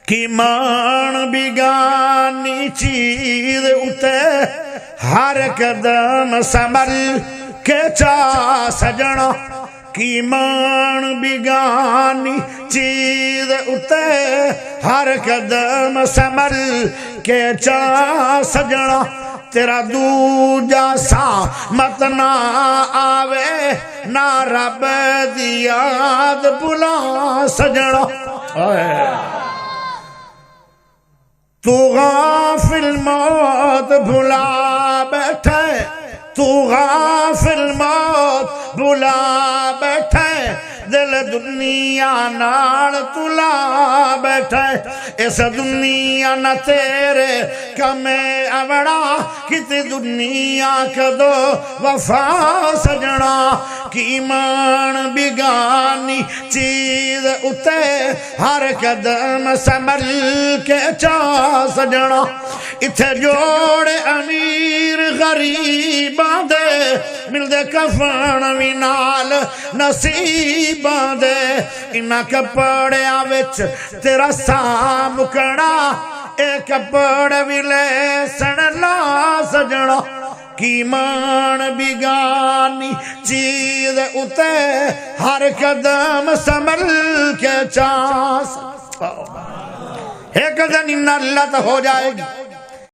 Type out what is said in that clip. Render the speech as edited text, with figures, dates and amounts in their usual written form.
کی مان بیگانی چیز اتے ہر قدم سنبھل کے چا سجنا کی مان بیگانی چیز اتے ہر قدم سنبھل کے چا سجنا تیرا دوجا سامت نہ آوے نہ رب دی یاد بلا سجنا تو غافل موت بھلا بیٹھے تو غافل موت بھلا بیٹھے دل دنیا نال تلا بیٹھے اس دنیا نہ تیرے کمے اوڑا کتی دنیا کدو وفا سجنا کی مان بیگانی چیز اتے ہر قدم سنبھل کے چا سجنا اتھے جوڑے امیر غریباں دے مل دے کفن وی نال نصیباں دے انہاں کپڑیاں وچ تیرا سا مکڑا اے کپڑے وی لے سن لا سجنا کی مان بیگانی چیز اتے ہر قدم سنبھل کے چا ایک دن انہا اللہ تو ہو جائے گی